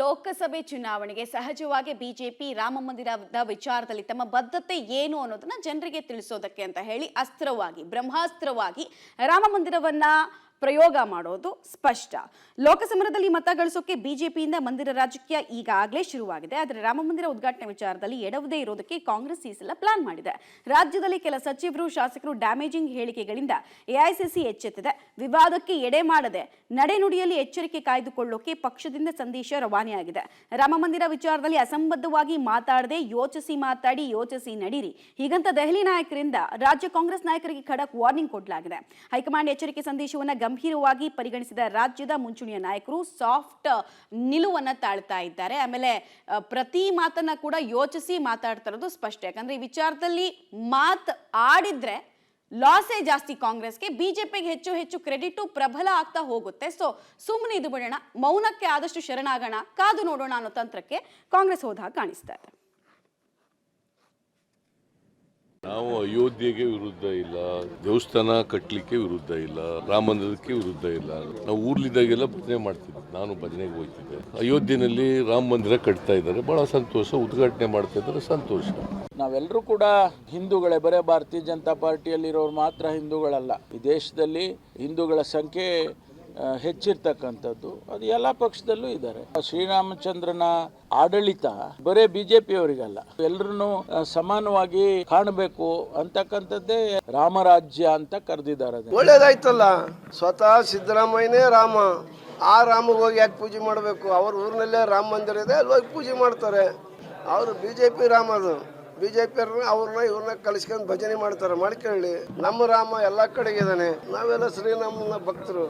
ಲೋಕಸಭೆ ಚುನಾವಣೆಗೆ ಸಹಜವಾಗಿ ಬಿಜೆಪಿ ರಾಮ ಮಂದಿರದ ವಿಚಾರದಲ್ಲಿ ತಮ್ಮ ಬದ್ಧತೆ ಏನು ಅನ್ನೋದನ್ನ ಜನರಿಗೆ ತಿಳಿಸೋದಕ್ಕೆ ಅಂತ ಹೇಳಿ ಅಸ್ತ್ರವಾಗಿ ಬ್ರಹ್ಮಾಸ್ತ್ರವಾಗಿ ರಾಮ ಮಂದಿರವನ್ನ ಪ್ರಯೋಗ ಮಾಡೋದು ಸ್ಪಷ್ಟ. ಲೋಕಸಮರದಲ್ಲಿ ಮತ ಗಳಿಸೋಕೆ ಬಿಜೆಪಿಯಿಂದ ಮಂದಿರ ರಾಜಕೀಯ ಈಗಾಗಲೇ ಶುರುವಾಗಿದೆ. ಆದರೆ ರಾಮ ಮಂದಿರ ಉದ್ಘಾಟನೆ ವಿಚಾರದಲ್ಲಿ ಎಡವದೇ ಇರೋದಕ್ಕೆ ಕಾಂಗ್ರೆಸ್ ಈ ಸಲ ಪ್ಲಾನ್ ಮಾಡಿದೆ. ರಾಜ್ಯದಲ್ಲಿ ಕೆಲ ಸಚಿವರು ಶಾಸಕರು ಡ್ಯಾಮೇಜಿಂಗ್ ಹೇಳಿಕೆಗಳಿಂದ ಎಐಸಿಸಿ ಎಚ್ಚೆತ್ತಿದೆ. ವಿವಾದಕ್ಕೆ ಎಡೆ ಮಾಡದೆ ನಡೆನುಡಿಯಲ್ಲಿ ಎಚ್ಚರಿಕೆ ಕಾಯ್ದುಕೊಳ್ಳೋಕೆ ಪಕ್ಷದಿಂದ ಸಂದೇಶ ರವಾನೆಯಾಗಿದೆ. ರಾಮ ಮಂದಿರ ವಿಚಾರದಲ್ಲಿ ಅಸಂಬದ್ಧವಾಗಿ ಮಾತಾಡದೆ ಯೋಚಿಸಿ ಮಾತಾಡಿ ಯೋಚಿಸಿ ನಡೀರಿ ಹೀಗಂತ ದೆಹಲಿ ನಾಯಕರಿಂದ ರಾಜ್ಯ ಕಾಂಗ್ರೆಸ್ ನಾಯಕರಿಗೆ ಖಡಕ್ ವಾರ್ನಿಂಗ್ ಕೊಡಲಾಗಿದೆ. ಹೈಕಮಾಂಡ್ ಎಚ್ಚರಿಕೆ ಸಂದೇಶವನ್ನ ಗಂಭೀರವಾಗಿ ಪರಿಗಣಿಸಿದ ರಾಜ್ಯದ ಮುಂಚೂಣಿಯ ನಾಯಕರು ಸಾಫ್ಟ್ ನಿಲುವನ್ನ ತಾಳ್ತಾ ಇದ್ದಾರೆ. ಆಮೇಲೆ ಪ್ರತಿ ಮಾತನ್ನ ಕೂಡ ಯೋಚಿಸಿ ಮಾತಾಡ್ತಾ ಇರೋದು ಸ್ಪಷ್ಟ. ಯಾಕಂದ್ರೆ ಈ ವಿಚಾರದಲ್ಲಿ ಆಡಿದ್ರೆ ಲಾಸೇ ಜಾಸ್ತಿ ಕಾಂಗ್ರೆಸ್ಗೆ, ಬಿಜೆಪಿಗೆ ಹೆಚ್ಚು ಹೆಚ್ಚು ಕ್ರೆಡಿಟ್ ಪ್ರಬಲ ಆಗ್ತಾ ಹೋಗುತ್ತೆ. ಸುಮ್ಮನೆ ಇದು ಬಿಡೋಣ, ಮೌನಕ್ಕೆ ಆದಷ್ಟು ಶರಣಾಗೋಣ, ಕಾದು ನೋಡೋಣ ಅನ್ನೋ ತಂತ್ರಕ್ಕೆ ಕಾಂಗ್ರೆಸ್ ಹೋದಾಗ ಕಾಣಿಸ್ತಾ ಇದೆ. ನಾವು ಅಯೋಧ್ಯೆಗೆ ವಿರುದ್ಧ ಇಲ್ಲ, ದೇವಸ್ಥಾನ ಕಟ್ಟಲಿಕ್ಕೆ ವಿರುದ್ಧ ಇಲ್ಲ, ರಾಮ ಮಂದಿರಕ್ಕೆ ವಿರುದ್ಧ ಇಲ್ಲ. ನಾವು ಊರ್ಲಿದ್ದಾಗೆಲ್ಲ ಭಜನೆ ಮಾಡ್ತಿದ್ವಿ, ನಾನು ಭಜನೆಗೆ ಹೋಗ್ತಿದ್ದೆ. ಅಯೋಧ್ಯೆಯಲ್ಲಿ ರಾಮ ಮಂದಿರ ಕಟ್ತಾ ಇದ್ದಾರೆ, ಬಹಳ ಸಂತೋಷ. ಉದ್ಘಾಟನೆ ಮಾಡ್ತಾ ಇದ್ದಾರೆ, ಸಂತೋಷ. ನಾವೆಲ್ಲರೂ ಕೂಡ ಹಿಂದೂಗಳೇ, ಬರೇ ಭಾರತೀಯ ಜನತಾ ಪಾರ್ಟಿಯಲ್ಲಿರೋರು ಮಾತ್ರ ಹಿಂದೂಗಳಲ್ಲ. ಈ ದೇಶದಲ್ಲಿ ಹಿಂದೂಗಳ ಸಂಖ್ಯೆ ಹೆಚ್ಚಿರ್ತಕ್ಕಂಥದ್ದು ಅದು ಎಲ್ಲ ಪಕ್ಷದಲ್ಲೂ ಇದ್ದಾರೆ. ಶ್ರೀರಾಮಚಂದ್ರನ ಆಡಳಿತ ಬರೇ ಬಿಜೆಪಿಯವರಿಗಲ್ಲ, ಎಲ್ಲರನ್ನು ಸಮಾನವಾಗಿ ಕಾಣಬೇಕು ಅಂತಕ್ಕಂಥದ್ದೇ ರಾಮರಾಜ್ಯ ಅಂತ ಕರೆದಿದ್ದಾರೆ. ಒಳ್ಳೇದಾಯ್ತಲ್ಲ, ಸ್ವತಃ ಸಿದ್ದರಾಮಯ್ಯನೇ ರಾಮ. ಆ ರಾಮಗೆ ಹೋಗಿ ಯಾಕೆ ಪೂಜೆ ಮಾಡಬೇಕು? ಅವ್ರ ಊರಿನಲ್ಲೇ ರಾಮ ಮಂದಿರ ಇದೆ, ಅಲ್ಲಿ ಹೋಗಿ ಪೂಜೆ ಮಾಡ್ತಾರೆ. ಅವರು ಬಿಜೆಪಿ ರಾಮ, ಅದು ಬಿಜೆಪಿ ಇವ್ರನ್ನ ಕಲಿಸ್ಕೊಂಡು ಭಜನೆ ಮಾಡ್ತಾರೆ. ಮಾಡ್ಕೊಳ್ಳಿ, ನಮ್ಮ ರಾಮ ಎಲ್ಲ ಕಡೆಗೆ ಇದ್ದಾನೆ. ನಾವೆಲ್ಲ ಶ್ರೀರಾಮನ ಭಕ್ತರು.